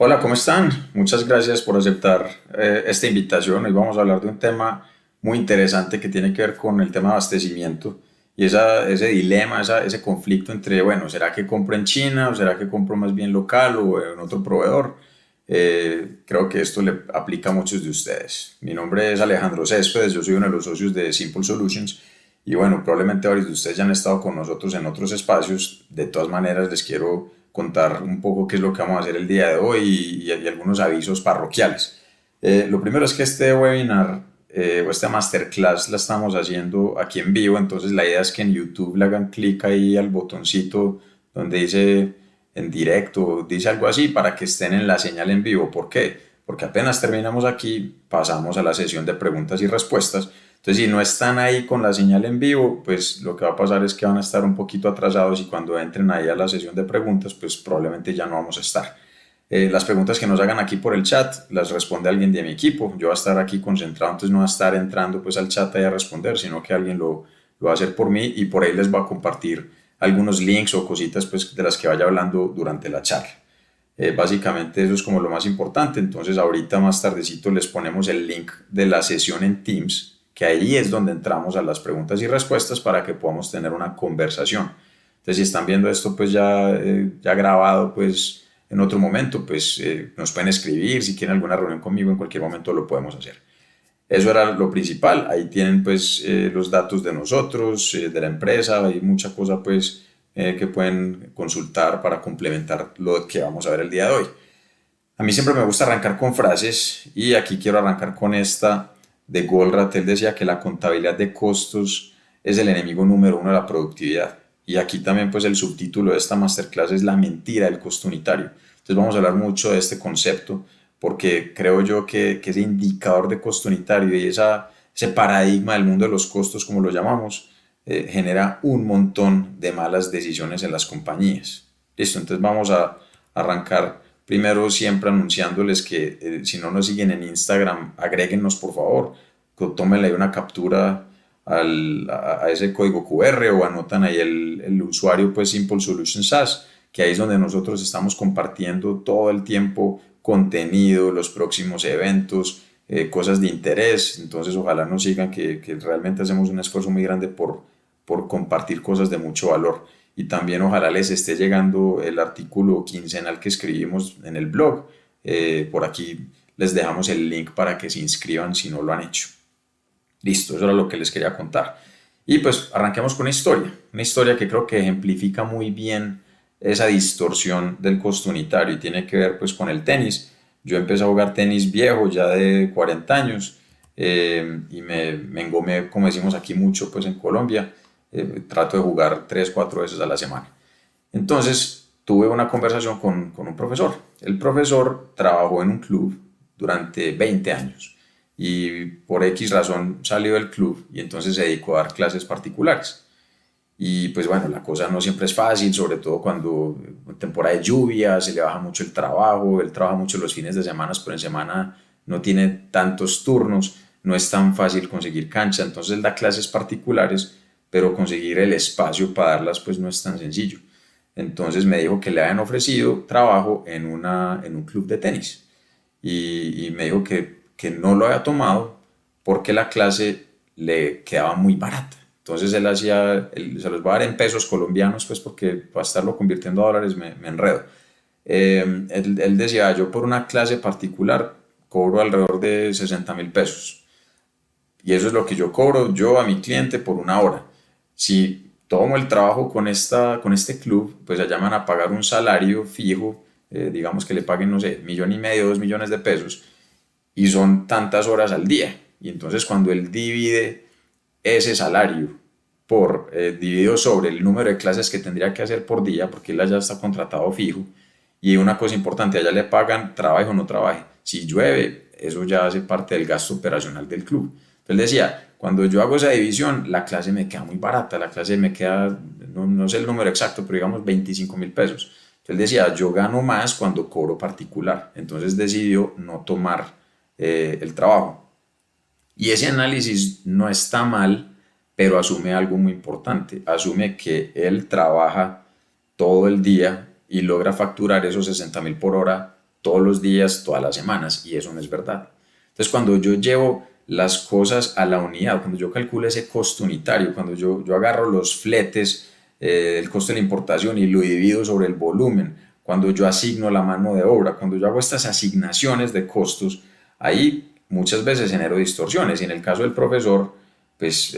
Hola, ¿cómo están? Muchas gracias por aceptar esta invitación. Hoy vamos a hablar de un tema muy interesante que tiene que ver con el tema de abastecimiento y ese dilema, ese conflicto entre, bueno, ¿será que compro en China o será que compro más bien local o en otro proveedor? Creo que esto le aplica a muchos de ustedes. Mi nombre es Alejandro Céspedes, yo soy uno de los socios de Simple Solutions y bueno, probablemente varios de ustedes ya han estado con nosotros en otros espacios. De todas maneras, les quiero contar un poco qué es lo que vamos a hacer el día de hoy y algunos avisos parroquiales. Lo primero es que este webinar o esta masterclass la estamos haciendo aquí en vivo, entonces la idea es que en YouTube le hagan clic ahí al botoncito donde dice en directo, dice algo así para que estén en la señal en vivo. ¿Por qué? Porque apenas terminamos aquí, pasamos a la sesión de preguntas y respuestas. Entonces, si no están ahí con la señal en vivo, pues lo que va a pasar es que van a estar un poquito atrasados y cuando entren ahí a la sesión de preguntas, pues probablemente ya no vamos a estar. Las preguntas que nos hagan aquí por el chat las responde alguien de mi equipo. Yo voy a estar aquí concentrado, entonces no va a estar entrando pues al chat ahí a responder, sino que alguien lo va a hacer por mí y por ahí les va a compartir algunos links o cositas pues de las que vaya hablando durante la charla. Básicamente eso es como lo más importante. Entonces ahorita más tardecito les ponemos el link de la sesión en Teams, que ahí es donde entramos a las preguntas y respuestas para que podamos tener una conversación. Entonces si están viendo esto pues ya grabado pues en otro momento, pues nos pueden escribir. Si quieren alguna reunión conmigo en cualquier momento lo podemos hacer. Eso era lo principal. Ahí tienen pues los datos de nosotros, de la empresa. Hay mucha cosa pues que pueden consultar para complementar lo que vamos a ver el día de hoy. A mí siempre me gusta arrancar con frases y aquí quiero arrancar con esta de Goldratt. Él decía que la contabilidad de costos es el enemigo número uno de la productividad. Y aquí también pues el subtítulo de esta masterclass es la mentira del costo unitario. Entonces vamos a hablar mucho de este concepto porque creo yo que ese indicador de costo unitario y ese paradigma del mundo de los costos, como lo llamamos, genera un montón de malas decisiones en las compañías. Listo, entonces vamos a arrancar primero siempre anunciándoles que si no nos siguen en Instagram, agréguennos por favor, tómenle una captura a ese código QR o anotan ahí el usuario pues Simple Solutions SaaS, que ahí es donde nosotros estamos compartiendo todo el tiempo contenido, los próximos eventos, cosas de interés. Entonces ojalá nos sigan que realmente hacemos un esfuerzo muy grande por compartir cosas de mucho valor. Y también ojalá les esté llegando el artículo quincenal que escribimos en el blog. Por aquí les dejamos el link para que se inscriban si no lo han hecho. Listo, eso era lo que les quería contar. Y pues arranquemos con una historia que creo que ejemplifica muy bien esa distorsión del costo unitario y tiene que ver pues con el tenis. Yo empecé a jugar tenis viejo, ya de 40 años, y me engomé, como decimos aquí mucho pues en Colombia. Trato de jugar 3 4 veces a la semana. Entonces tuve una conversación con un profesor. El profesor trabajó en un club durante 20 años y por X razón salió del club y entonces se dedicó a dar clases particulares. Y pues bueno, la cosa no siempre es fácil, sobre todo cuando en temporada de lluvia se le baja mucho el trabajo, él trabaja mucho los fines de semana, pero en semana no tiene tantos turnos, no es tan fácil conseguir cancha, entonces él da clases particulares, pero conseguir el espacio para darlas pues no es tan sencillo. Entonces me dijo que le habían ofrecido trabajo en un club de tenis y me dijo que no lo había tomado porque la clase le quedaba muy barata. Entonces se los va a dar en pesos colombianos, pues porque para estarlo convirtiendo a dólares me enredo. Él decía, yo por una clase particular cobro alrededor de 60.000 pesos. Y eso es lo que yo cobro yo a mi cliente por una hora. Si tomo el trabajo con este club, pues allá me van a pagar un salario fijo, digamos que le paguen, no sé, 1,5 millones, 2 millones de pesos, y son tantas horas al día. Y entonces cuando él divide ese salario dividido sobre el número de clases que tendría que hacer por día, porque él ya está contratado fijo, y una cosa importante, allá le pagan trabaje o no trabaje. Si llueve, eso ya hace parte del gasto operacional del club. Entonces decía, cuando yo hago esa división, la clase me queda muy barata, la clase me queda, no sé el número exacto, pero digamos 25.000 pesos. Entonces decía, yo gano más cuando cobro particular. Entonces decidió no tomar el trabajo. Y ese análisis no está mal, pero asume algo muy importante. Asume que él trabaja todo el día y logra facturar esos 60.000 por hora todos los días, todas las semanas, y eso no es verdad. Entonces, cuando yo llevo las cosas a la unidad, cuando yo calculo ese costo unitario, cuando yo agarro los fletes, el costo de la importación y lo divido sobre el volumen, cuando yo asigno la mano de obra, cuando yo hago estas asignaciones de costos, ahí muchas veces genero distorsiones. Y en el caso del profesor, pues,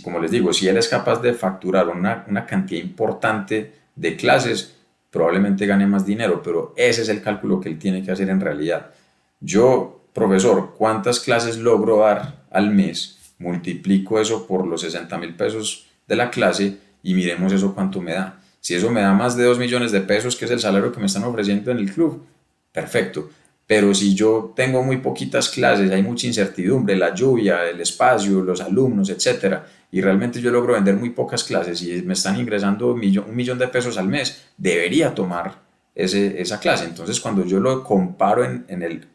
como les digo, si él es capaz de facturar una cantidad importante de clases, probablemente gane más dinero, pero ese es el cálculo que él tiene que hacer en realidad. Yo, profesor, ¿cuántas clases logro dar al mes? Multiplico eso por los 60.000 pesos de la clase y miremos eso cuánto me da. Si eso me da más de 2 millones de pesos, que es el salario que me están ofreciendo en el club, perfecto. Pero si yo tengo muy poquitas clases, hay mucha incertidumbre, la lluvia, el espacio, los alumnos, etcétera, y realmente yo logro vender muy pocas clases y me están ingresando un millón de pesos al mes, debería tomar esa clase. Entonces, cuando yo lo comparo en el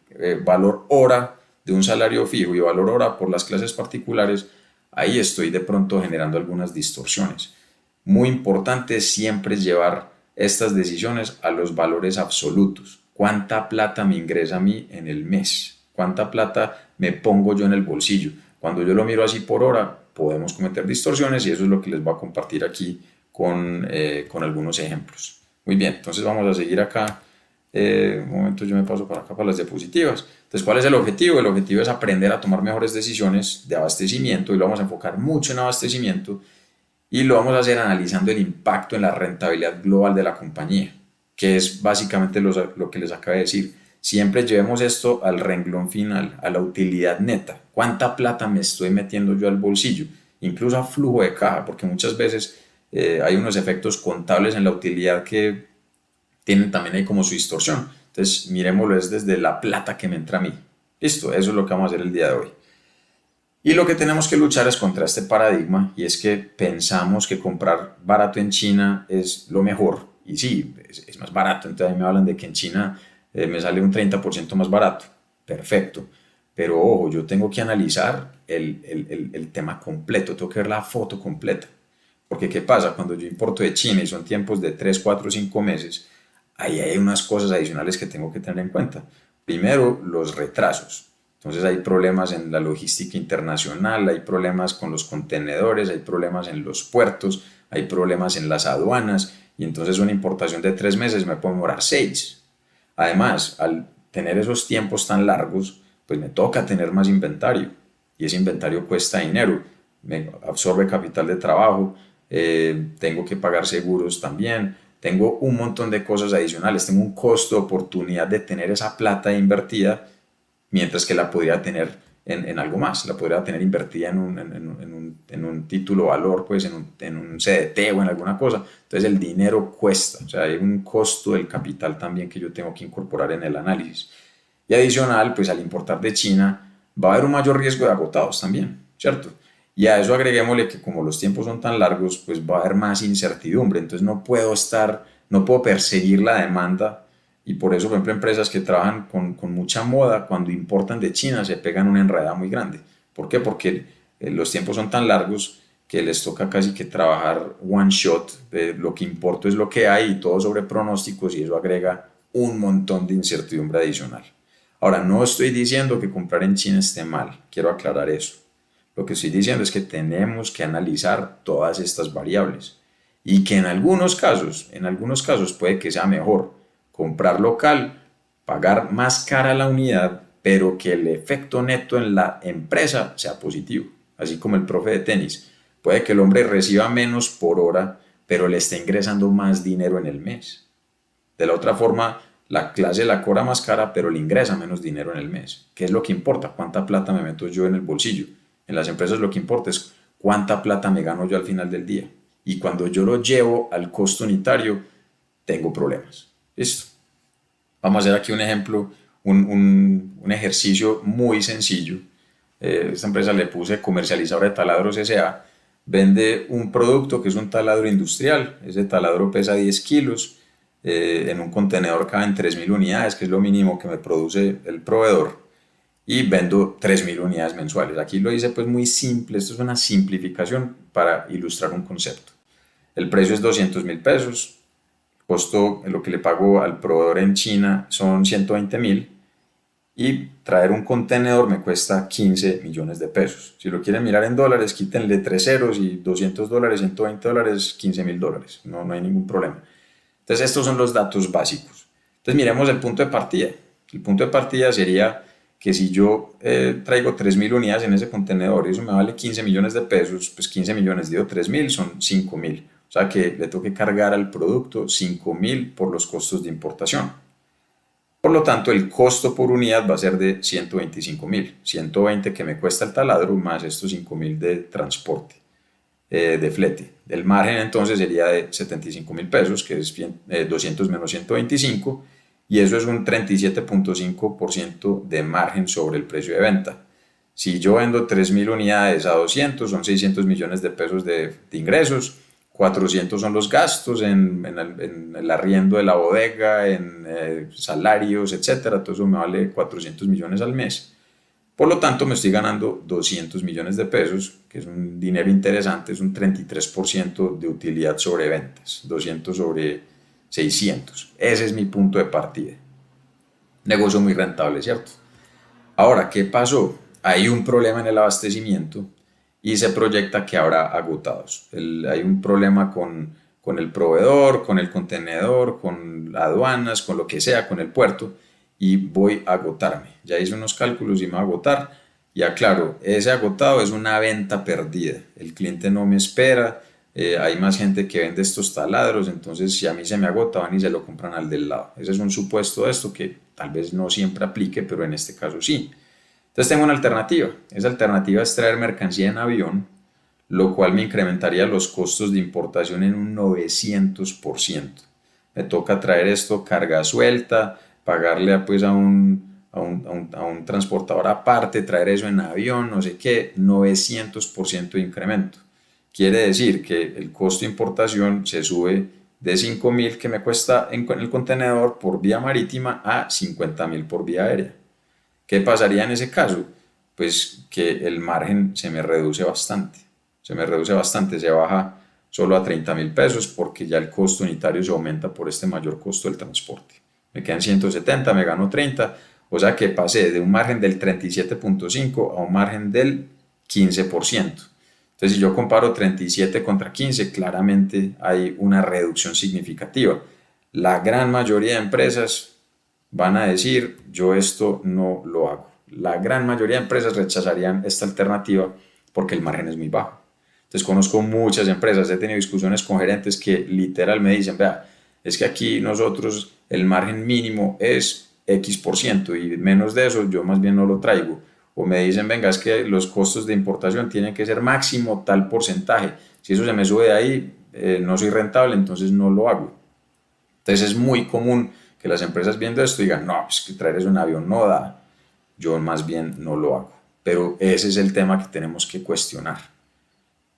valor hora de un salario fijo y valor hora por las clases particulares, ahí estoy de pronto generando algunas distorsiones. Muy importante siempre es llevar estas decisiones a los valores absolutos. ¿Cuánta plata me ingresa a mí en el mes? ¿Cuánta plata me pongo yo en el bolsillo? Cuando yo lo miro así por hora, podemos cometer distorsiones y eso es lo que les voy a compartir aquí con algunos ejemplos. Muy bien, entonces vamos a seguir acá. Un momento, yo me paso para acá para las diapositivas. Entonces, ¿cuál es el objetivo? El objetivo es aprender a tomar mejores decisiones de abastecimiento y lo vamos a enfocar mucho en abastecimiento y lo vamos a hacer analizando el impacto en la rentabilidad global de la compañía, que es básicamente lo que les acabo de decir. Siempre llevemos esto al renglón final, a la utilidad neta. ¿Cuánta plata me estoy metiendo yo al bolsillo? Incluso a flujo de caja, porque muchas veces hay unos efectos contables en la utilidad que tienen también ahí como su distorsión. Entonces, miremoslo es desde la plata que me entra a mí. Listo, eso es lo que vamos a hacer el día de hoy. Y lo que tenemos que luchar es contra este paradigma y es que pensamos que comprar barato en China es lo mejor. Y sí, es más barato. Entonces a mí me hablan de que en China me sale un 30% más barato. Perfecto. Pero ojo, yo tengo que analizar el tema completo, tengo que ver la foto completa. Porque ¿qué pasa? Cuando yo importo de China y son tiempos de 3 4 5 meses, ahí hay unas cosas adicionales que tengo que tener en cuenta. Primero, los retrasos. Entonces hay problemas en la logística internacional, hay problemas con los contenedores, hay problemas en los puertos, hay problemas en las aduanas y entonces una importación de 3 meses me puede demorar 6. Además, al tener esos tiempos tan largos, pues me toca tener más inventario y ese inventario cuesta dinero, me absorbe capital de trabajo, tengo que pagar seguros también, tengo un montón de cosas adicionales, tengo un costo de oportunidad de tener esa plata invertida mientras que la podría tener en algo más, la podría tener invertida en un título valor, pues en un CDT o en alguna cosa. Entonces el dinero cuesta, o sea, hay un costo del capital también que yo tengo que incorporar en el análisis. Y adicional, pues al importar de China va a haber un mayor riesgo de agotados también, ¿cierto? Y a eso agreguémosle que como los tiempos son tan largos, pues va a haber más incertidumbre, entonces no puedo perseguir la demanda y por eso, por ejemplo, empresas que trabajan con mucha moda, cuando importan de China, se pegan una enredada muy grande. ¿Por qué? Porque los tiempos son tan largos que les toca casi que trabajar one shot. Lo que importo es lo que hay y todo sobre pronósticos y eso agrega un montón de incertidumbre adicional. Ahora, no estoy diciendo que comprar en China esté mal, quiero aclarar eso. Lo que estoy diciendo es que tenemos que analizar todas estas variables y que en algunos casos puede que sea mejor comprar local, pagar más cara la unidad, pero que el efecto neto en la empresa sea positivo. Así como el profe de tenis. Puede que el hombre reciba menos por hora, pero le esté ingresando más dinero en el mes. De la otra forma, la clase la cobra más cara, pero le ingresa menos dinero en el mes. ¿Qué es lo que importa? ¿Cuánta plata me meto yo en el bolsillo? En las empresas lo que importa es cuánta plata me gano yo al final del día. Y cuando yo lo llevo al costo unitario, tengo problemas. Listo. Vamos a hacer aquí un ejemplo, un ejercicio muy sencillo. Esta empresa le puse comercializadora de taladros S.A. Vende un producto que es un taladro industrial. Ese taladro pesa 10 kilos. En un contenedor caben 3.000 unidades, que es lo mínimo que me produce el proveedor. Y vendo 3.000 unidades mensuales. Aquí lo hice pues muy simple. Esto es una simplificación para ilustrar un concepto. El precio es 200.000 pesos. costo, lo que le pago al proveedor en China son 120.000 y traer un contenedor me cuesta 15 millones de pesos. Si lo quieren mirar en dólares, quítenle 3 ceros y $200, $120, $15.000. No hay ningún problema. Entonces estos son los datos básicos. Entonces miremos el punto de partida. El punto de partida sería que si yo traigo 3.000 unidades en ese contenedor y eso me vale 15 millones de pesos, pues 15 millones dividido 3.000 son 5.000. O sea que le tengo que cargar al producto 5.000 por los costos de importación. Por lo tanto, el costo por unidad va a ser de 125.000. 120 que me cuesta el taladro más estos 5.000 de transporte, de flete. El margen entonces sería de 75.000 pesos, que es 200 menos 125, y eso es un 37.5% de margen sobre el precio de venta. Si yo vendo 3.000 unidades a 200, son 600 millones de pesos de ingresos. 400 son los gastos en el arriendo de la bodega, en salarios, etcétera. Todo eso me vale 400 millones al mes. Por lo tanto, me estoy ganando 200 millones de pesos, que es un dinero interesante, es un 33% de utilidad sobre ventas, 200 sobre 600. Ese es mi punto de partida. Negocio muy rentable, ¿cierto? Ahora, ¿qué pasó? Hay un problema en el abastecimiento y se proyecta que habrá agotados. Hay un problema con el proveedor, con el contenedor, con aduanas, con lo que sea, con el puerto, y voy a agotarme. Ya hice unos cálculos y me voy a agotar. Y aclaro, ese agotado es una venta perdida. El cliente no me espera, hay más gente que vende estos taladros, entonces si a mí se me agota, van y se lo compran al del lado. Ese es un supuesto de esto que tal vez no siempre aplique, pero en este caso sí. Entonces tengo una alternativa. Esa alternativa es traer mercancía en avión, lo cual me incrementaría los costos de importación en un 900%. Me toca traer esto carga suelta, pagarle pues a un transportador aparte, traer eso en avión, no sé qué, 900% de incremento. Quiere decir que el costo de importación se sube de 5.000 que me cuesta en el contenedor por vía marítima a 50.000 por vía aérea. ¿Qué pasaría en ese caso? Pues que el margen se me reduce bastante. Se baja solo a 30.000 pesos porque ya el costo unitario se aumenta por este mayor costo del transporte. Me quedan 170, me gano 30, o sea que pasé de un margen del 37.5 a un margen del 15%. Entonces, si yo comparo 37 contra 15, claramente hay una reducción significativa. La gran mayoría de empresas van a decir, yo esto no lo hago. La gran mayoría de empresas rechazarían esta alternativa porque el margen es muy bajo. Entonces conozco muchas empresas, he tenido discusiones con gerentes que literal me dicen, vea, es que aquí nosotros el margen mínimo es X% y menos de eso yo más bien no lo traigo. O me dicen, venga, es que los costos de importación tienen que ser máximo tal porcentaje. Si eso se me sube de ahí, no soy rentable, entonces no lo hago. Entonces es muy común que las empresas viendo esto digan, no, pues que traer eso en avión no da, yo más bien no lo hago. Pero ese es el tema que tenemos que cuestionar.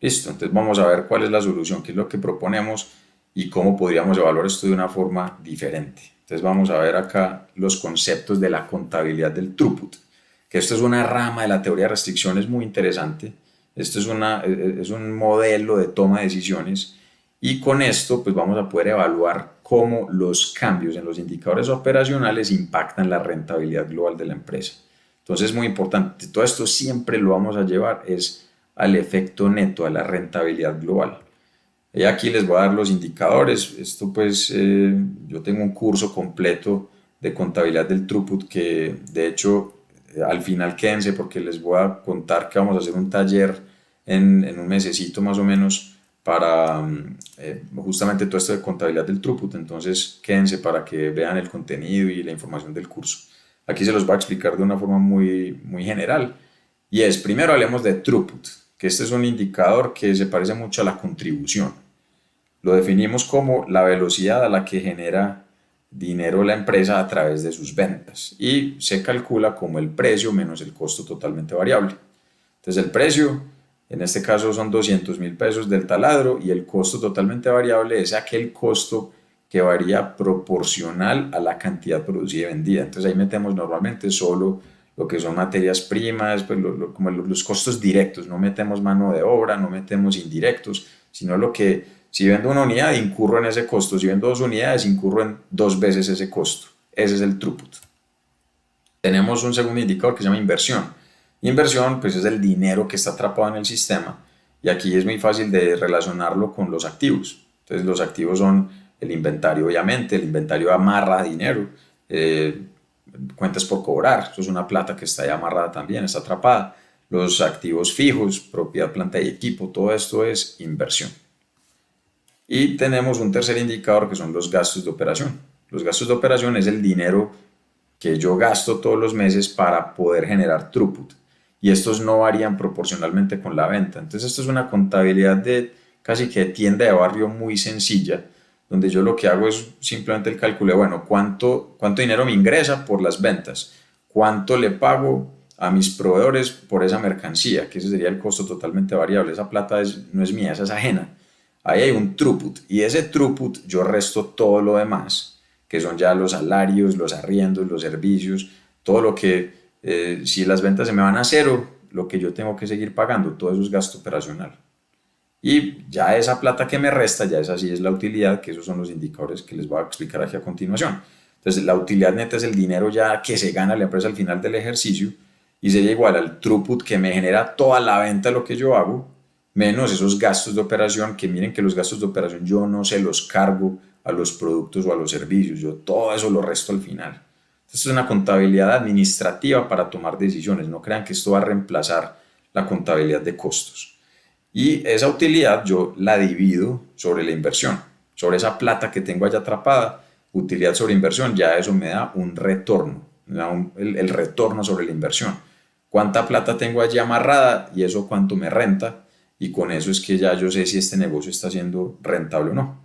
Listo, entonces vamos a ver cuál es la solución, qué es lo que proponemos y cómo podríamos evaluar esto de una forma diferente. Entonces vamos a ver acá los conceptos de la contabilidad del throughput, que esto es una rama de la teoría de restricciones muy interesante. Esto es un modelo de toma de decisiones y con esto pues vamos a poder evaluar cómo los cambios en los indicadores operacionales impactan la rentabilidad global de la empresa. Entonces es muy importante, todo esto siempre lo vamos a llevar es al efecto neto, a la rentabilidad global. Y aquí les voy a dar los indicadores. Esto pues yo tengo un curso completo de contabilidad del throughput que de hecho al final quédense porque les voy a contar que vamos a hacer un taller en un mesecito más o menos para justamente todo esto de contabilidad del throughput. Entonces quédense para que vean el contenido y la información del curso. Aquí se los voy a explicar de una forma muy, muy general. Y es, primero hablemos de throughput, que este es un indicador que se parece mucho a la contribución. Lo definimos como la velocidad a la que genera dinero la empresa a través de sus ventas y se calcula como el precio menos el costo totalmente variable. Entonces el precio, en este caso son 200.000 pesos del taladro y el costo totalmente variable es aquel costo que varía proporcional a la cantidad producida y vendida. Entonces ahí metemos normalmente solo lo que son materias primas, pues como los costos directos, no metemos mano de obra, no metemos indirectos, sino lo que Si vendo una unidad, incurro en ese costo. Si vendo 2 unidades, incurro en 2 veces ese costo. Ese es el throughput. Tenemos un segundo indicador que se llama inversión. Inversión, pues es el dinero que está atrapado en el sistema, y aquí es muy fácil de relacionarlo con los activos. Entonces los activos son el inventario, obviamente, el inventario amarra dinero, cuentas por cobrar, eso es una plata que está ahí amarrada también, está atrapada. Los activos fijos, propiedad, planta y equipo, todo esto es inversión. Y tenemos un tercer indicador que son los gastos de operación. Los gastos de operación es el dinero que yo gasto todos los meses para poder generar throughput. Y estos no varían proporcionalmente con la venta. Entonces esto es una contabilidad de casi que tienda de barrio muy sencilla, donde yo lo que hago es simplemente el cálculo de, bueno, cuánto dinero me ingresa por las ventas, cuánto le pago a mis proveedores por esa mercancía, que ese sería el costo totalmente variable. Esa plata no es mía, esa es ajena. Ahí hay un throughput, y ese throughput yo resto todo lo demás, que son ya los salarios, los arriendos, los servicios, todo lo que, si las ventas se me van a cero, lo que yo tengo que seguir pagando, todo eso es gasto operacional. Y ya esa plata que me resta, ya esa sí es la utilidad, que esos son los indicadores que les voy a explicar aquí a continuación. Entonces, la utilidad neta es el dinero ya que se gana la empresa al final del ejercicio, y sería igual al throughput que me genera toda la venta de lo que yo hago, menos esos gastos de operación, que miren que los gastos de operación yo no se los cargo a los productos o a los servicios, yo todo eso lo resto al final. Esto es una contabilidad administrativa para tomar decisiones, no crean que esto va a reemplazar la contabilidad de costos. Y esa utilidad yo la divido sobre la inversión, sobre esa plata que tengo allá atrapada, utilidad sobre inversión, ya eso me da un retorno, me da el retorno sobre la inversión. Cuánta plata tengo allí amarrada y eso cuánto me renta, y con eso es que ya yo sé si este negocio está siendo rentable o no.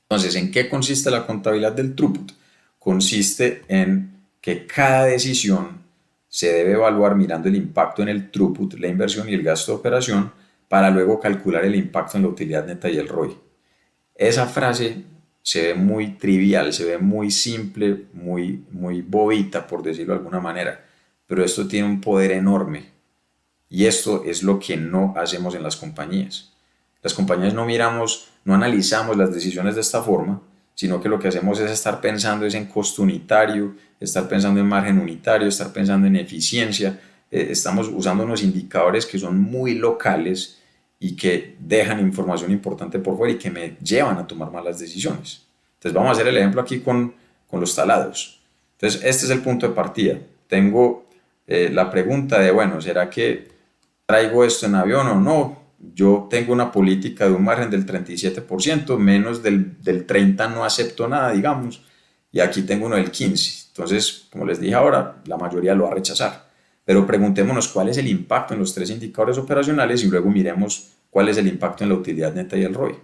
Entonces, ¿en qué consiste la contabilidad del throughput? Consiste en que cada decisión se debe evaluar mirando el impacto en el throughput, la inversión y el gasto de operación, para luego calcular el impacto en la utilidad neta y el ROI. Esa frase se ve muy trivial, se ve muy simple, muy bobita, por decirlo de alguna manera, pero esto tiene un poder enorme, y esto es lo que no hacemos en las compañías. Las compañías no miramos, no analizamos las decisiones de esta forma, sino que lo que hacemos es estar pensando en costo unitario, estar pensando en margen unitario, estar pensando en eficiencia. Estamos usando unos indicadores que son muy locales y que dejan información importante por fuera y que me llevan a tomar malas decisiones. Entonces vamos a hacer el ejemplo aquí con los talados. Entonces este es el punto de partida. Tengo la pregunta de, bueno, ¿será que traigo esto en avión o no? Yo tengo una política de un margen del 37%, menos del 30% no acepto nada, digamos, y aquí tengo uno del 15%. Entonces, como les dije ahora, la mayoría lo va a rechazar. Pero preguntémonos cuál es el impacto en los tres indicadores operacionales y luego miremos cuál es el impacto en la utilidad neta y el ROI.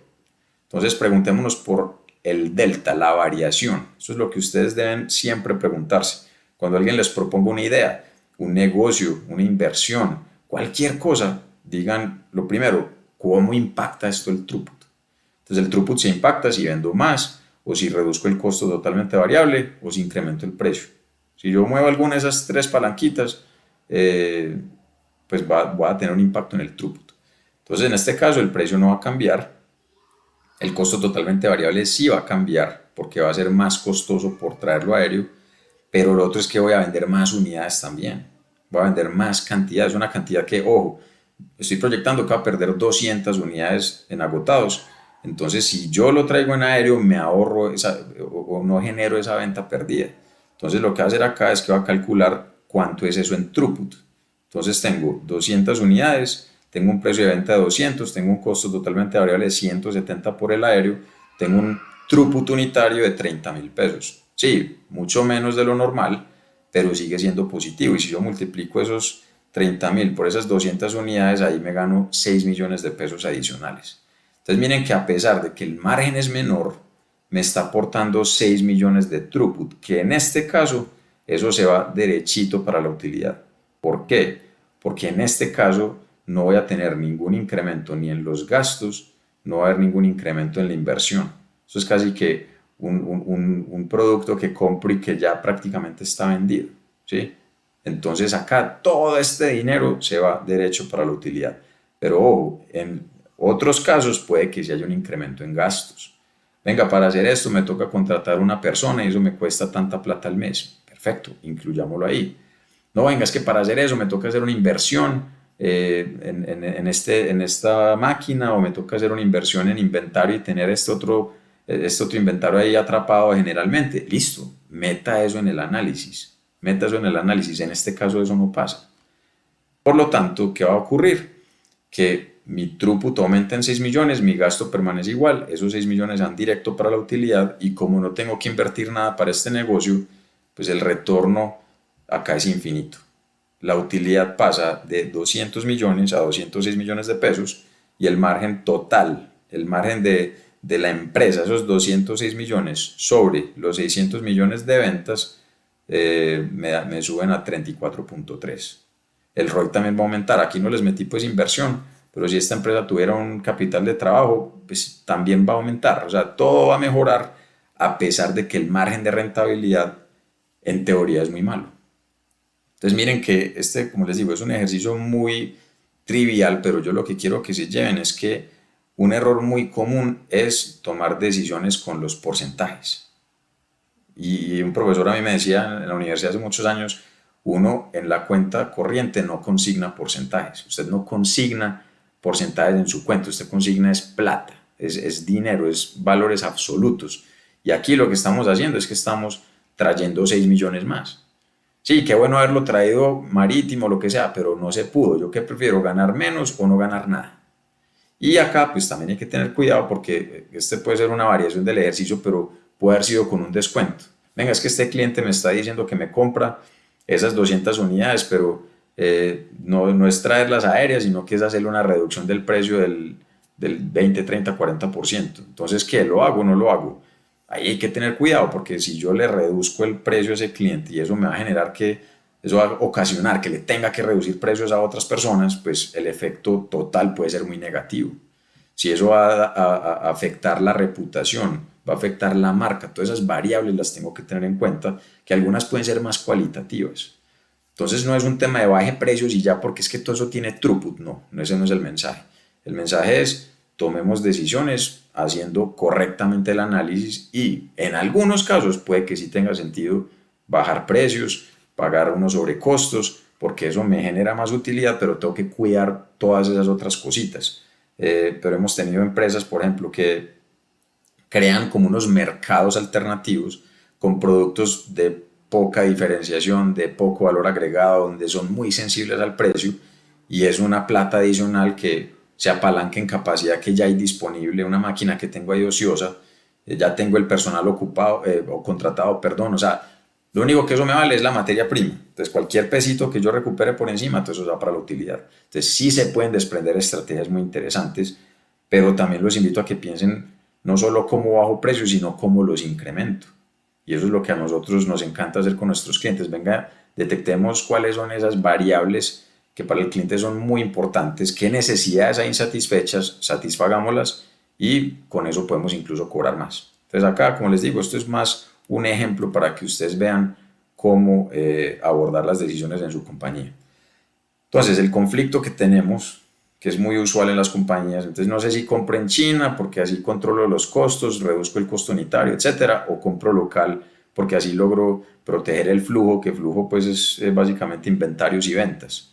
Entonces, preguntémonos por el delta, la variación. Eso es lo que ustedes deben siempre preguntarse. Cuando alguien les proponga una idea, un negocio, una inversión, cualquier cosa, digan lo primero, ¿cómo impacta esto el throughput? Entonces el throughput se impacta si vendo más, o si reduzco el costo totalmente variable, o si incremento el precio. Si yo muevo alguna de esas tres palanquitas, pues va a tener un impacto en el throughput. Entonces en este caso el precio no va a cambiar, el costo totalmente variable sí va a cambiar porque va a ser más costoso por traerlo aéreo, pero lo otro es que voy a vender más unidades también. Voy a vender más cantidad, es una cantidad que, ojo, estoy proyectando que va a perder 200 unidades en agotados. Entonces, si yo lo traigo en aéreo, me ahorro o no genero esa venta perdida. Entonces, lo que va a hacer acá es que va a calcular cuánto es eso en throughput. Entonces, tengo 200 unidades, tengo un precio de venta de 200, tengo un costo totalmente variable de 170 por el aéreo, tengo un throughput unitario de 30.000 pesos. Sí, mucho menos de lo normal, pero sigue siendo positivo. Y si yo multiplico esos 30.000 por esas 200 unidades, ahí me gano 6 millones de pesos adicionales. Entonces miren que a pesar de que el margen es menor, me está aportando 6 millones de throughput, que en este caso eso se va derechito para la utilidad. ¿Por qué? Porque en este caso no voy a tener ningún incremento ni en los gastos, no va a haber ningún incremento en la inversión. Eso es casi que un producto que compro y que ya prácticamente está vendido, ¿sí? Entonces acá todo este dinero se va derecho para la utilidad. Pero ojo, Otros casos puede que sí haya un incremento en gastos. Venga, para hacer esto me toca contratar una persona y eso me cuesta tanta plata al mes. Perfecto, incluyámoslo ahí. No, venga, es que para hacer eso me toca hacer una inversión en esta máquina, o me toca hacer una inversión en inventario y tener este otro inventario ahí atrapado generalmente. Listo, meta eso en el análisis. Meta eso en el análisis. En este caso eso no pasa. Por lo tanto, ¿qué va a ocurrir? Que mi throughput aumenta en 6 millones, mi gasto permanece igual, esos 6 millones van directo para la utilidad, y como no tengo que invertir nada para este negocio, pues el retorno acá es infinito. La utilidad pasa de 200 millones a 206 millones de pesos, y el margen total, el margen de la empresa, esos 206 millones sobre los 600 millones de ventas, me suben a 34.3. El ROI también va a aumentar. Aquí no les metí pues inversión, pero si esta empresa tuviera un capital de trabajo, pues también va a aumentar. O sea, todo va a mejorar a pesar de que el margen de rentabilidad en teoría es muy malo. Entonces miren que como les digo, es un ejercicio muy trivial, pero yo lo que quiero que se lleven es que un error muy común es tomar decisiones con los porcentajes. Y un profesor a mí me decía en la universidad hace muchos años, uno en la cuenta corriente no consigna porcentajes. Usted no consigna porcentajes en su cuenta, usted consigna es plata, es dinero, es valores absolutos. Y aquí lo que estamos haciendo es que estamos trayendo 6 millones más. Sí, qué bueno haberlo traído marítimo, lo que sea, pero no se pudo. Yo qué prefiero, ganar menos o no ganar nada. Y acá pues también hay que tener cuidado, porque este puede ser una variación del ejercicio, pero puede haber sido con un descuento. Venga, es que este cliente me está diciendo que me compra esas 200 unidades, pero no es traerlas aéreas, sino que es hacerle una reducción del precio del 20, 30, 40%. Entonces, ¿qué? ¿Lo hago o no lo hago? Ahí hay que tener cuidado, porque si yo le reduzco el precio a ese cliente y eso me va a generar eso va a ocasionar que le tenga que reducir precios a otras personas, pues el efecto total puede ser muy negativo. Si eso va a afectar la reputación, va a afectar la marca, todas esas variables las tengo que tener en cuenta, que algunas pueden ser más cualitativas. Entonces no es un tema de baje precios y ya, porque es que todo eso tiene throughput, no, ese no es el mensaje. El mensaje es: tomemos decisiones haciendo correctamente el análisis, y en algunos casos puede que sí tenga sentido bajar precios, pagar unos sobrecostos, porque eso me genera más utilidad, pero tengo que cuidar todas esas otras cositas. Pero hemos tenido empresas, por ejemplo, que crean como unos mercados alternativos con productos de poca diferenciación, de poco valor agregado, donde son muy sensibles al precio, y es una plata adicional que se apalanca en capacidad que ya hay disponible, una máquina que tengo ahí ociosa, ya tengo el personal ocupado o contratado, perdón, o sea, lo único que eso me vale es la materia prima. Entonces, cualquier pesito que yo recupere por encima, entonces eso va para la utilidad. Entonces, sí se pueden desprender estrategias muy interesantes, pero también los invito a que piensen no solo cómo bajo precios, sino cómo los incremento. Y eso es lo que a nosotros nos encanta hacer con nuestros clientes. Venga, detectemos cuáles son esas variables que para el cliente son muy importantes, qué necesidades hay insatisfechas, satisfagámoslas, y con eso podemos incluso cobrar más. Entonces acá, como les digo, esto es más un ejemplo para que ustedes vean cómo abordar las decisiones en su compañía. Entonces, el conflicto que tenemos, que es muy usual en las compañías, entonces no sé si compro en China porque así controlo los costos, reduzco el costo unitario, etcétera, o compro local porque así logro proteger el flujo, que flujo pues es básicamente inventarios y ventas.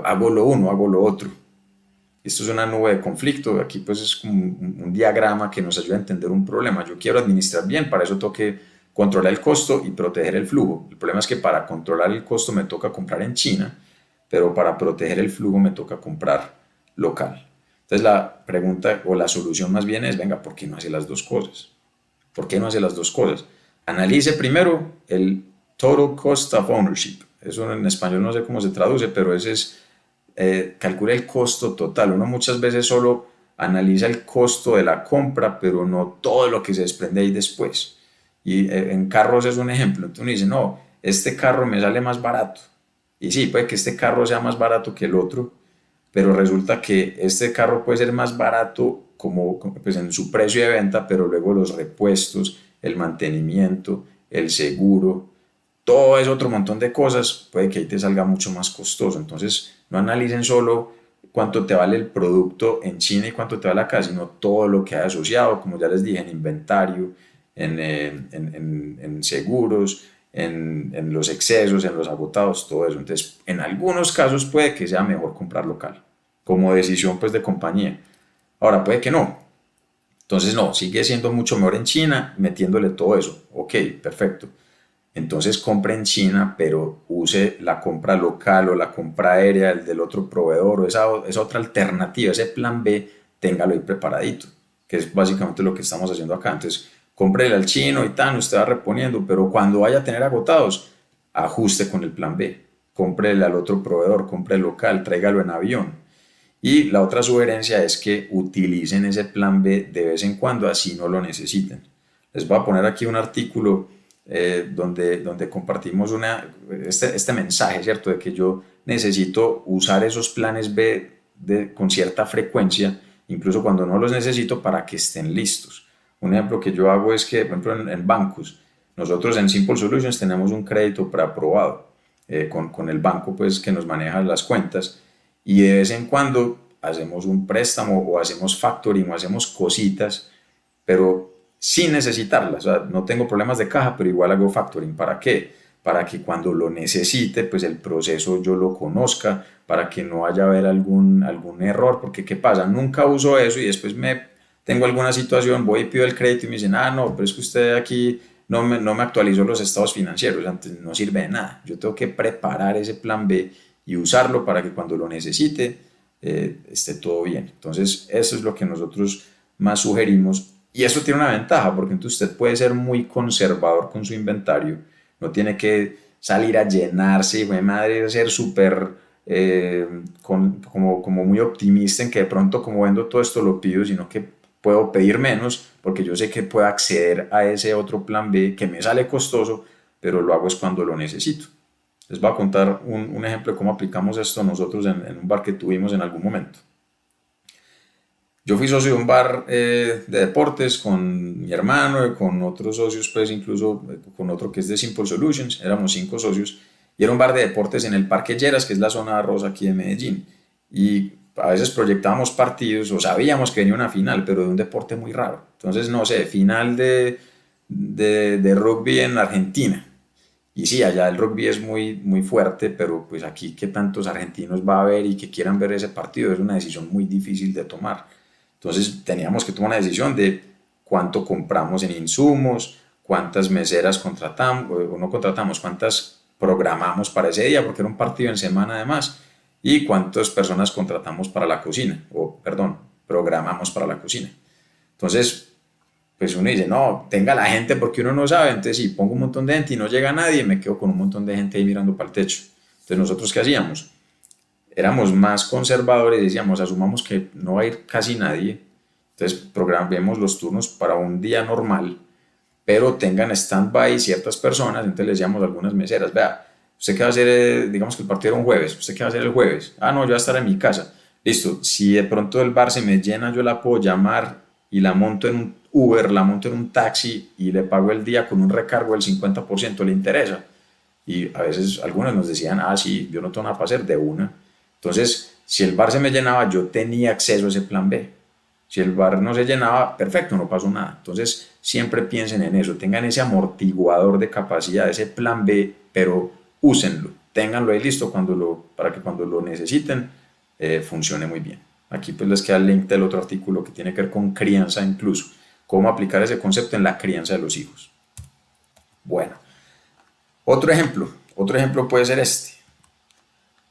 Hago lo uno, hago lo otro. Esto es una nube de conflicto. Aquí pues es como un diagrama que nos ayuda a entender un problema. Yo quiero administrar bien, para eso tengo que controlar el costo y proteger el flujo. El problema es que para controlar el costo me toca comprar en China, pero para proteger el flujo me toca comprar local. Entonces la pregunta, o la solución más bien, es: venga, ¿por qué no hace las dos cosas? ¿Por qué no hace las dos cosas? Analice primero el Total Cost of Ownership. Eso en español no sé cómo se traduce, pero ese es, calcula el costo total. Uno muchas veces solo analiza el costo de la compra, pero no todo lo que se desprende ahí después. Y en carros es un ejemplo. Entonces uno dice: no, este carro me sale más barato. Y sí, puede que este carro sea más barato que el otro, pero resulta que este carro puede ser más barato pues en su precio de venta, pero luego los repuestos, el mantenimiento, el seguro, todo es otro montón de cosas, puede que ahí te salga mucho más costoso. Entonces no analicen solo cuánto te vale el producto en China y cuánto te vale acá, sino todo lo que hay asociado, como ya les dije, en inventario, en seguros, en los excesos, en los agotados, todo eso. Entonces, en algunos casos puede que sea mejor comprar local, como decisión pues de compañía. Ahora, puede que no. Entonces, no, sigue siendo mucho mejor en China metiéndole todo eso. Ok, perfecto. Entonces compre en China, pero use la compra local o la compra aérea del otro proveedor o esa otra alternativa, ese plan B, téngalo ahí preparadito, que es básicamente lo que estamos haciendo acá. Entonces, cómprele al chino y tan, usted va reponiendo, pero cuando vaya a tener agotados, ajuste con el plan B. Cómprele al otro proveedor, compre local, tráigalo en avión. Y la otra sugerencia es que utilicen ese plan B de vez en cuando, así no lo necesiten. Les voy a poner aquí un artículo donde compartimos este mensaje, ¿cierto? De que yo necesito usar esos planes B con cierta frecuencia, incluso cuando no los necesito, para que estén listos. Un ejemplo que yo hago es que, por ejemplo, en bancos, nosotros en Simple Solutions tenemos un crédito preaprobado con el banco pues, que nos maneja las cuentas y de vez en cuando hacemos un préstamo o hacemos factoring o hacemos cositas, pero sin necesitarlas. O sea, no tengo problemas de caja, pero igual hago factoring. ¿Para qué? Para que cuando lo necesite, pues el proceso yo lo conozca, para que no haya haber algún error, porque ¿qué pasa? Nunca uso eso y después tengo alguna situación, voy y pido el crédito y me dicen, ah, no, pero es que usted aquí no me actualizó los estados financieros, antes no sirve de nada. Yo tengo que preparar ese plan B y usarlo para que cuando lo necesite esté todo bien. Entonces, eso es lo que nosotros más sugerimos y eso tiene una ventaja porque entonces usted puede ser muy conservador con su inventario, no tiene que salir a llenarse, hijo de madre, ser súper como muy optimista en que de pronto como vendo todo esto lo pido, sino que puedo pedir menos porque yo sé que puedo acceder a ese otro plan B que me sale costoso, pero lo hago es cuando lo necesito. Les voy a contar un ejemplo de cómo aplicamos esto nosotros en un bar que tuvimos en algún momento. Yo fui socio de un bar de deportes con mi hermano y con otros socios, pues incluso con otro que es de Simple Solutions, éramos 5 socios, y era un bar de deportes en el Parque Lleras, que es la zona rosa aquí de Medellín. Y a veces proyectábamos partidos o sabíamos que venía una final, pero de un deporte muy raro. Entonces, no sé, final de rugby en Argentina. Y sí, allá el rugby es muy fuerte, pero pues aquí que tantos argentinos va a haber y que quieran ver ese partido es una decisión muy difícil de tomar. Entonces teníamos que tomar una decisión de cuánto compramos en insumos, cuántas meseras contratamos o no contratamos, cuántas programamos para ese día, porque era un partido en semana además, y cuántas personas contratamos para la cocina, o perdón, programamos para la cocina. Entonces, pues uno dice, no, tenga la gente porque uno no sabe, entonces si pongo un montón de gente y no llega nadie, me quedo con un montón de gente ahí mirando para el techo. Entonces nosotros, ¿qué hacíamos? Éramos más conservadores, decíamos, asumamos que no va a ir casi nadie, entonces programemos los turnos para un día normal, pero tengan stand-by ciertas personas, entonces les decíamos a algunas meseras, vea, usted qué va a hacer, digamos que el partido era un jueves, usted qué va a hacer el jueves, ah, no, yo voy a estar en mi casa, listo, si de pronto el bar se me llena, yo la puedo llamar y la monto en un Uber, la monto en un taxi y le pago el día con un recargo del 50%, le interesa. Y a veces algunos nos decían, ah, sí, yo no tengo nada para hacer de una. Entonces, si el bar se me llenaba, yo tenía acceso a ese plan B. Si el bar no se llenaba, perfecto, no pasó nada. Entonces, siempre piensen en eso, tengan ese amortiguador de capacidad, ese plan B, pero úsenlo, ténganlo ahí listo para que cuando lo necesiten funcione muy bien. Aquí pues les queda el link del otro artículo que tiene que ver con crianza incluso, cómo aplicar ese concepto en la crianza de los hijos. Bueno, otro ejemplo puede ser este.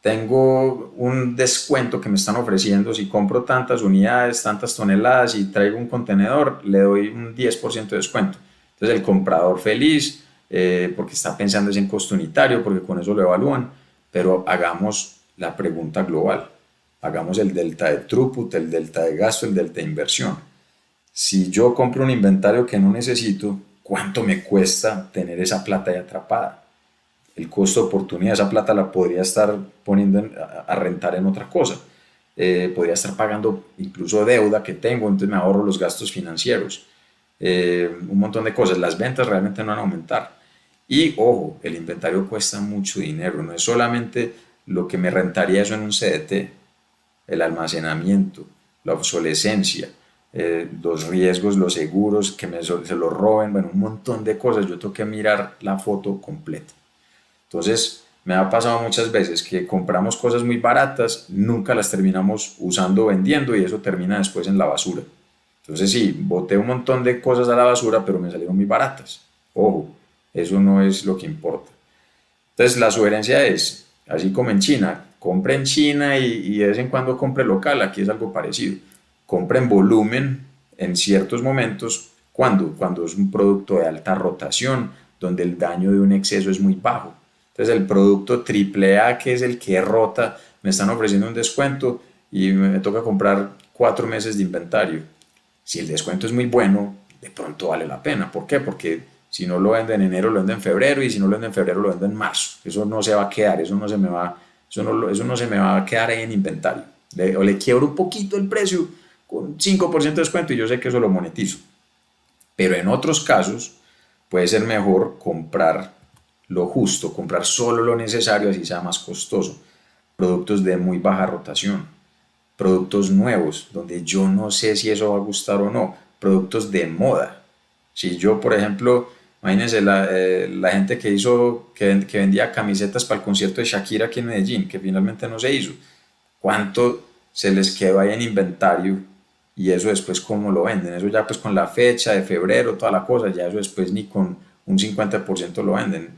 Tengo un descuento que me están ofreciendo, si compro tantas unidades, tantas toneladas y traigo un contenedor, le doy un 10% de descuento. Entonces el comprador feliz, porque está pensando en costo unitario, porque con eso lo evalúan, pero hagamos la pregunta global, hagamos el delta de throughput, el delta de gasto, el delta de inversión. Si yo compro un inventario que no necesito, ¿cuánto me cuesta tener esa plata ahí atrapada? El costo de oportunidad, esa plata la podría estar poniendo a rentar en otra cosa. Podría estar pagando incluso deuda que tengo, entonces me ahorro los gastos financieros. Un montón de cosas. Las ventas realmente no van a aumentar. Y ojo, el inventario cuesta mucho dinero, no es solamente lo que me rentaría eso en un CDT. el almacenamiento, la obsolescencia, los riesgos, los seguros, que se lo roben, bueno, un montón de cosas. Yo tengo que mirar la foto completa. Entonces, me ha pasado muchas veces que compramos cosas muy baratas, nunca las terminamos usando o vendiendo y eso termina después en la basura. Entonces, sí, boté un montón de cosas a la basura, pero me salieron muy baratas. Ojo, eso no es lo que importa. Entonces, la sugerencia es, así como en China, compre en China y de vez en cuando compre local, aquí es algo parecido. Compre en volumen en ciertos momentos, cuando es un producto de alta rotación, donde el daño de un exceso es muy bajo. Entonces, el producto triple A, que es el que rota, me están ofreciendo un descuento y me toca comprar 4 meses de inventario. Si el descuento es muy bueno, de pronto vale la pena. ¿Por qué? Porque si no lo vendo en enero, lo vendo en febrero, y si no lo vendo en febrero, lo vendo en marzo. Eso no se va a quedar, eso no se me va a quedar ahí en inventario. O le quiebro un poquito el precio con 5% de descuento y yo sé que eso lo monetizo. Pero en otros casos puede ser mejor comprar lo justo, comprar solo lo necesario, así sea más costoso. Productos de muy baja rotación, productos nuevos, donde yo no sé si eso va a gustar o no, productos de moda. Si yo, por ejemplo, imagínense la gente que vendía camisetas para el concierto de Shakira aquí en Medellín, que finalmente no se hizo, cuánto se les quedó ahí en inventario y eso después cómo lo venden, eso ya pues con la fecha de febrero, toda la cosa, ya eso después ni con un 50% lo venden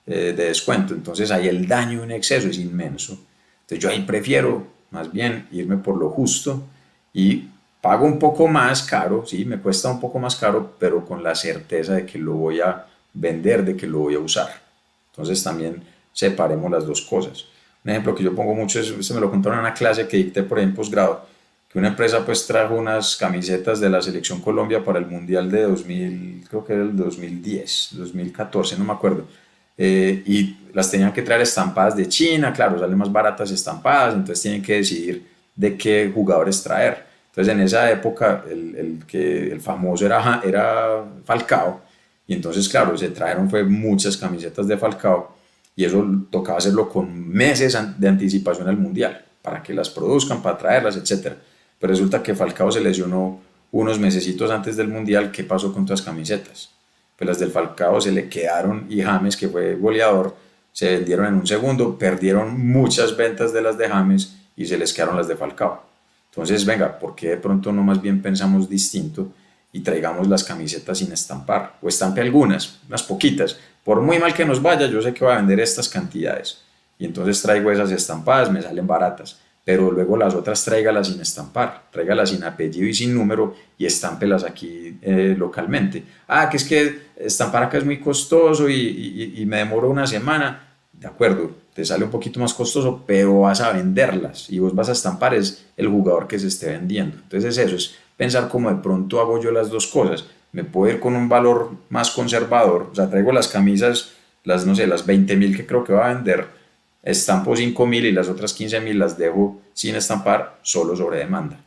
de descuento, entonces ahí el daño en exceso es inmenso. Entonces yo ahí prefiero más bien irme por lo justo y pago un poco más caro, sí, me cuesta un poco más caro, pero con la certeza de que lo voy a vender, de que lo voy a usar. Entonces también separemos las dos cosas. Un ejemplo que yo pongo mucho es, se me lo contaron en una clase que dicté por ahí en posgrado, que una empresa pues trajo unas camisetas de la Selección Colombia para el Mundial de 2000, creo que era el 2010, 2014, no me acuerdo. Y las tenían que traer estampadas de China, claro, salen más baratas estampadas, entonces tienen que decidir de qué jugadores traer. Entonces en esa época el famoso era Falcao, y entonces claro, se trajeron fue muchas camisetas de Falcao, y eso tocaba hacerlo con meses de anticipación al Mundial, para que las produzcan, para traerlas, etcétera. Pero resulta que Falcao se lesionó unos mesecitos antes del Mundial. ¿Qué pasó con todas las camisetas? Pues las del Falcao se le quedaron, y James, que fue goleador, se vendieron en un segundo, perdieron muchas ventas de las de James y se les quedaron las de Falcao. Entonces, venga, ¿por qué de pronto no más bien pensamos distinto y traigamos las camisetas sin estampar? O estampe algunas, unas poquitas. Por muy mal que nos vaya, yo sé que voy a vender estas cantidades. Y entonces traigo esas estampadas, me salen baratas. Pero luego las otras tráigalas sin estampar, tráigalas sin apellido y sin número y estámpelas aquí localmente. Ah, que es que estampar acá es muy costoso y me demoro una semana. De acuerdo, te sale un poquito más costoso, pero vas a venderlas y vos vas a estampar es el jugador que se esté vendiendo. Entonces eso es pensar cómo de pronto hago yo las dos cosas. Me puedo ir con un valor más conservador, o sea, traigo las camisas, las no sé, las 20.000 que creo que va a vender, estampo 5.000 y las otras 15.000 las dejo sin estampar, solo sobre demanda.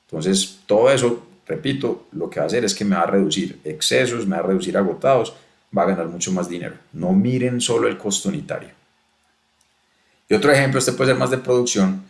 Entonces, todo eso, repito, lo que va a hacer es que me va a reducir excesos, me va a reducir agotados, va a ganar mucho más dinero. No miren solo el costo unitario. Y otro ejemplo, este puede ser más de producción,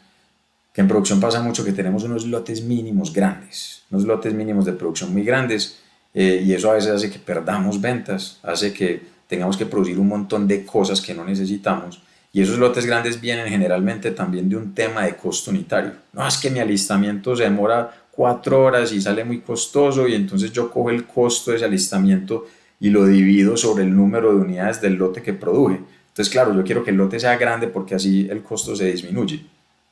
que en producción pasa mucho que tenemos unos lotes mínimos grandes, unos lotes mínimos de producción muy grandes, y eso a veces hace que perdamos ventas, hace que tengamos que producir un montón de cosas que no necesitamos, y esos lotes grandes vienen generalmente también de un tema de costo unitario. No, es que mi alistamiento se demora 4 horas y sale muy costoso, y entonces yo cojo el costo de ese alistamiento y lo divido sobre el número de unidades del lote que produje. Entonces, claro, yo quiero que el lote sea grande porque así el costo se disminuye.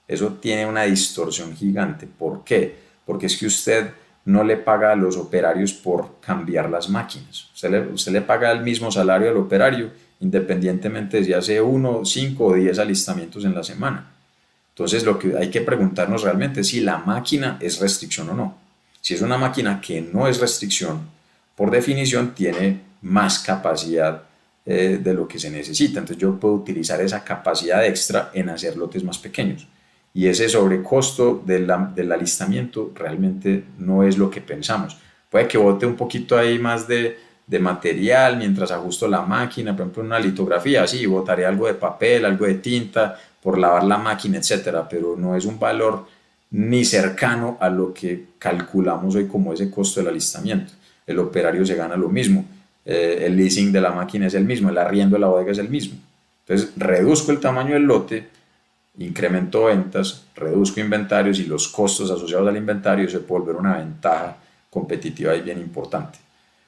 Eso tiene una distorsión gigante. ¿Por qué? Porque es que usted no le paga a los operarios por cambiar las máquinas. Usted le paga el mismo salario al operario, independientemente de si hace 1, 5 o 10 alistamientos en la semana. Entonces, lo que hay que preguntarnos realmente es si la máquina es restricción o no. Si es una máquina que no es restricción, por definición tiene más capacidad de lo que se necesita. Entonces, yo puedo utilizar esa capacidad extra en hacer lotes más pequeños. Y ese sobrecosto del alistamiento realmente no es lo que pensamos. Puede que bote un poquito ahí más de material mientras ajusto la máquina, por ejemplo, una litografía, sí, botaré algo de papel, algo de tinta por lavar la máquina, etcétera, pero no es un valor ni cercano a lo que calculamos hoy como ese costo del alistamiento. El operario se gana lo mismo, el leasing de la máquina es el mismo, el arriendo de la bodega es el mismo. Entonces reduzco el tamaño del lote, incremento ventas, reduzco inventarios y los costos asociados al inventario se puede volver una ventaja competitiva y bien importante.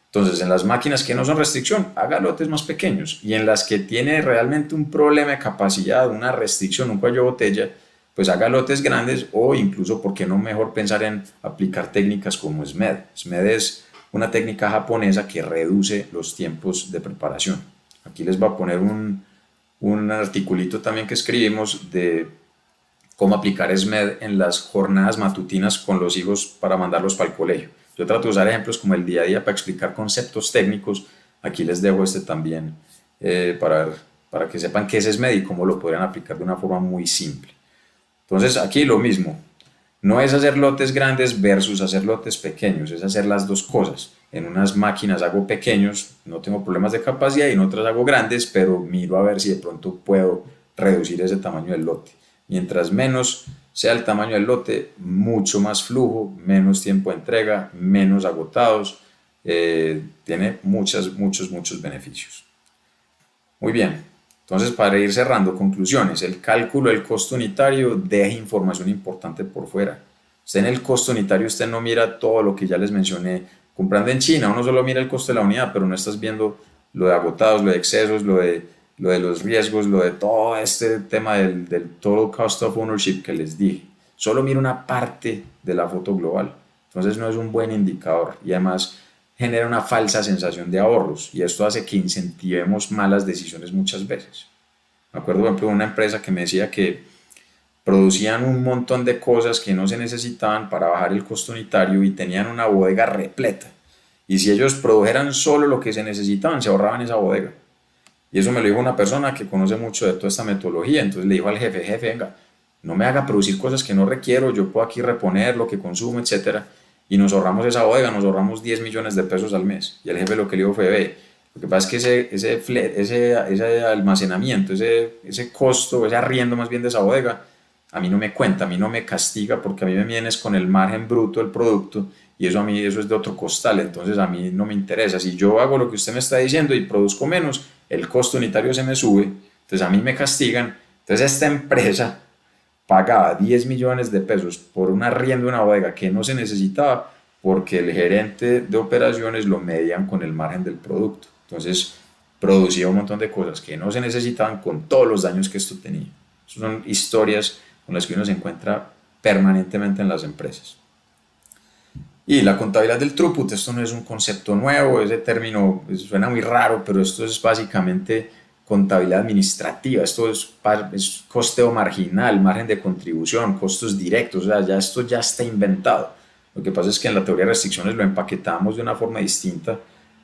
Entonces, en las máquinas que no son restricción, haga lotes más pequeños, y en las que tiene realmente un problema de capacidad, una restricción, un cuello de botella, pues haga lotes grandes, o incluso, ¿por qué no mejor pensar en aplicar técnicas como SMED? SMED es una técnica japonesa que reduce los tiempos de preparación. Aquí les voy a poner un articulito también que escribimos de cómo aplicar SMED en las jornadas matutinas con los hijos para mandarlos para el colegio. Yo trato de usar ejemplos como el día a día para explicar conceptos técnicos. Aquí les dejo este también para que sepan qué es SMED y cómo lo podrían aplicar de una forma muy simple. Entonces aquí lo mismo, no es hacer lotes grandes versus hacer lotes pequeños, es hacer las dos cosas. En unas máquinas hago pequeños, no tengo problemas de capacidad, y en otras hago grandes, pero miro a ver si de pronto puedo reducir ese tamaño del lote. Mientras menos sea el tamaño del lote, mucho más flujo, menos tiempo de entrega, menos agotados, tiene muchos beneficios. Muy bien, entonces para ir cerrando, conclusiones, el cálculo del costo unitario deja información importante por fuera. Usted en el costo unitario, usted no mira todo lo que ya les mencioné. Comprando en China, uno solo mira el costo de la unidad, pero no estás viendo lo de agotados, lo de excesos, lo de los riesgos, lo de todo este tema del total cost of ownership que les dije. Solo mira una parte de la foto global. Entonces no es un buen indicador, y además genera una falsa sensación de ahorros, y esto hace que incentivemos malas decisiones muchas veces. Me acuerdo, por ejemplo, de una empresa que me decía que producían un montón de cosas que no se necesitaban para bajar el costo unitario y tenían una bodega repleta. Y si ellos produjeran solo lo que se necesitaban, se ahorraban esa bodega. Y eso me lo dijo una persona que conoce mucho de toda esta metodología. Entonces le dijo al jefe, jefe, venga, no me haga producir cosas que no requiero, yo puedo aquí reponer lo que consumo, etcétera, y nos ahorramos esa bodega, nos ahorramos 10 millones de pesos al mes. Y el jefe lo que le dijo fue, ve, lo que pasa es que ese almacenamiento, ese costo, ese arriendo más bien de esa bodega, a mí no me cuenta, a mí no me castiga, porque a mí me vienes con el margen bruto del producto, y eso a mí eso es de otro costal, entonces a mí no me interesa. Si yo hago lo que usted me está diciendo y produzco menos, el costo unitario se me sube, entonces a mí me castigan. Entonces esta empresa pagaba 10 millones de pesos por un arriendo de una bodega que no se necesitaba, porque el gerente de operaciones lo medían con el margen del producto. Entonces producía un montón de cosas que no se necesitaban, con todos los daños que esto tenía. Esas son historias con las que uno se encuentra permanentemente en las empresas. Y la contabilidad del throughput, esto no es un concepto nuevo, ese término suena muy raro, pero esto es básicamente contabilidad administrativa. Esto es costeo marginal, margen de contribución, costos directos, o sea, ya esto ya está inventado. Lo que pasa es que en la teoría de restricciones lo empaquetamos de una forma distinta,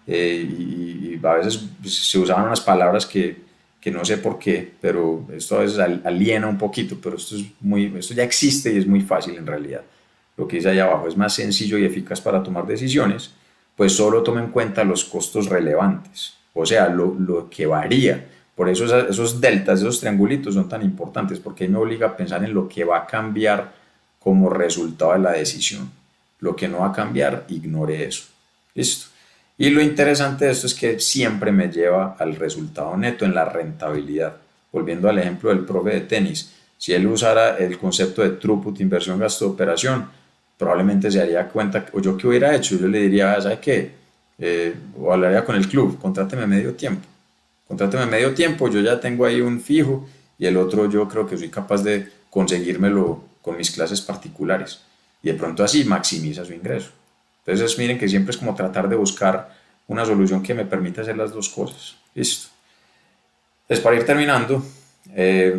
y a veces se usaban unas palabras que no sé por qué, pero esto a veces aliena un poquito, pero esto ya existe y es muy fácil en realidad. Lo que dice ahí abajo es más sencillo y eficaz para tomar decisiones, pues solo toma en cuenta los costos relevantes, o sea, lo que varía. Por eso esos deltas, esos triangulitos son tan importantes, porque ahí me obliga a pensar en lo que va a cambiar como resultado de la decisión. Lo que no va a cambiar, ignore eso. Listo. Y lo interesante de esto es que siempre me lleva al resultado neto en la rentabilidad. Volviendo al ejemplo del profe de tenis, si él usara el concepto de throughput, inversión, gasto de operación, probablemente se daría cuenta, o yo qué hubiera hecho, yo le diría, ¿sabe qué? O hablaría con el club, contráteme medio tiempo. Contráteme medio tiempo, yo ya tengo ahí un fijo, y el otro yo creo que soy capaz de conseguírmelo con mis clases particulares. Y de pronto así maximiza su ingreso. Entonces miren que siempre es como tratar de buscar una solución que me permita hacer las dos cosas. Listo. Entonces para ir terminando,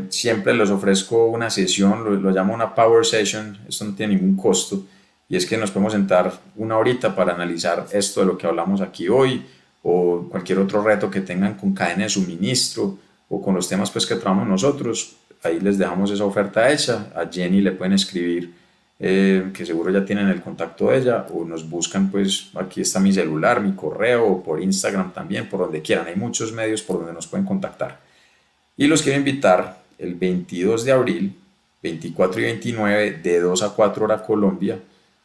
siempre les ofrezco una sesión, lo llamo una power session, esto no tiene ningún costo, y es que nos podemos sentar una horita para analizar esto de lo que hablamos aquí hoy, o cualquier otro reto que tengan con cadena de suministro, o con los temas pues que trabajamos nosotros. Ahí les dejamos esa oferta hecha. A Jenny le pueden escribir, que seguro ya tienen el contacto de ella, o nos buscan, pues aquí está mi celular, mi correo, o por Instagram también, por donde quieran. Hay muchos medios por donde nos pueden contactar. Y los quiero invitar el 22 de abril 24 y 29 de 2 a 4 horas Colombia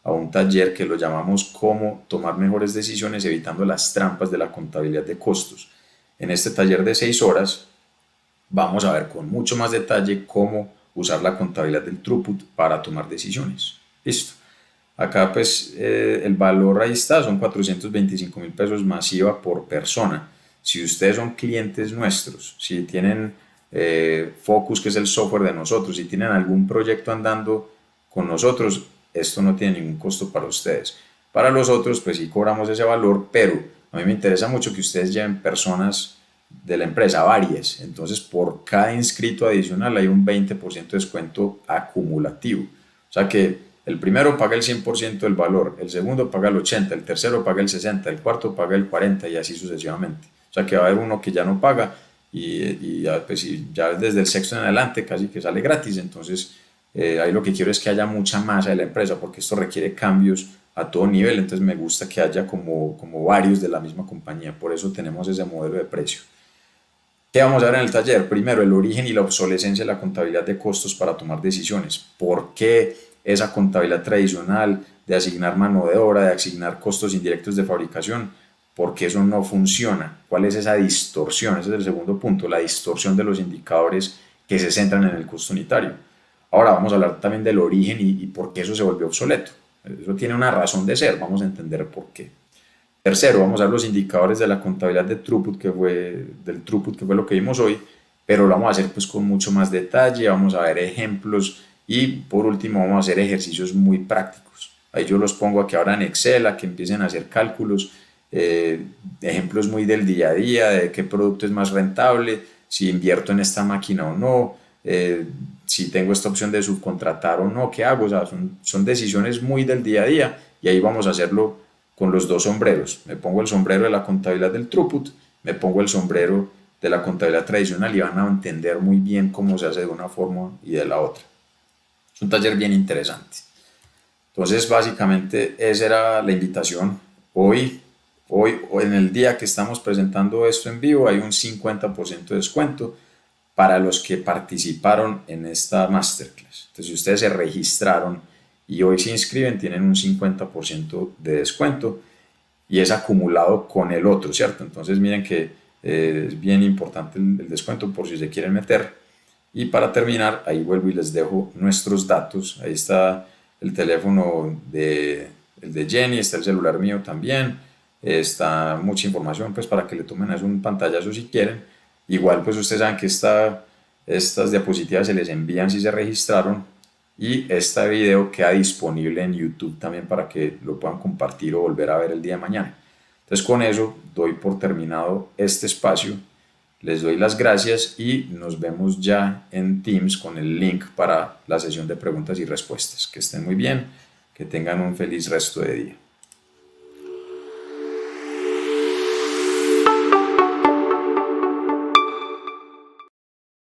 a un taller que lo llamamos Cómo tomar mejores decisiones evitando las trampas de la contabilidad de costos. En este taller de 6 horas vamos a ver con mucho más detalle cómo usar la contabilidad del throughput para tomar decisiones. Listo. Acá pues el valor ahí está, son 425.000 pesos masiva por persona. Si ustedes son clientes nuestros, si tienen Focus, que es el software de nosotros, si tienen algún proyecto andando con nosotros, esto no tiene ningún costo para ustedes. Para los otros, pues sí cobramos ese valor, pero a mí me interesa mucho que ustedes lleven personas de la empresa, varias. Entonces, por cada inscrito adicional hay un 20% de descuento acumulativo. O sea que el primero paga el 100% del valor, el segundo paga el 80%, el tercero paga el 60%, el cuarto paga el 40% y así sucesivamente. O sea que va a haber uno que ya no paga y ya, pues, ya desde el sexto en adelante casi que sale gratis. Entonces, ahí lo que quiero es que haya mucha masa de la empresa porque esto requiere cambios a todo nivel. Entonces, me gusta que haya como varios de la misma compañía. Por eso tenemos ese modelo de precio. ¿Qué vamos a ver en el taller? Primero, el origen y la obsolescencia de la contabilidad de costos para tomar decisiones. ¿Por qué esa contabilidad tradicional de asignar mano de obra, de asignar costos indirectos de fabricación? ¿Por qué eso no funciona? ¿Cuál es esa distorsión? Ese es el segundo punto, la distorsión de los indicadores que se centran en el costo unitario. Ahora vamos a hablar también del origen y por qué eso se volvió obsoleto. Eso tiene una razón de ser, vamos a entender por qué. Tercero, vamos a ver los indicadores de la contabilidad de throughput, del throughput, que fue lo que vimos hoy, pero lo vamos a hacer pues con mucho más detalle, vamos a ver ejemplos y por último vamos a hacer ejercicios muy prácticos. Ahí yo los pongo aquí ahora en Excel, a que empiecen a hacer cálculos, ejemplos muy del día a día, de qué producto es más rentable, si invierto en esta máquina o no, si tengo esta opción de subcontratar o no, qué hago. O sea, son decisiones muy del día a día y ahí vamos a hacerlo con los dos sombreros. Me pongo el sombrero de la contabilidad del throughput, me pongo el sombrero de la contabilidad tradicional y van a entender muy bien cómo se hace de una forma y de la otra. Es un taller bien interesante. Entonces, básicamente, esa era la invitación. Hoy en el día que estamos presentando esto en vivo, hay un 50% de descuento para los que participaron en esta masterclass. Entonces, si ustedes se registraron y hoy se inscriben, tienen un 50% de descuento y es acumulado con el otro, ¿cierto? Entonces, miren que es bien importante el descuento por si se quieren meter. Y para terminar, ahí vuelvo y les dejo nuestros datos. Ahí está el teléfono el de Jenny, está el celular mío también. Está mucha información pues para que le tomen un pantallazo si quieren. Igual pues ustedes saben que estas diapositivas se les envían si se registraron y este video queda disponible en YouTube también para que lo puedan compartir o volver a ver el día de mañana. Entonces con eso doy por terminado este espacio, les doy las gracias y nos vemos ya en Teams con el link para la sesión de preguntas y respuestas. Que estén muy bien, que tengan un feliz resto de día.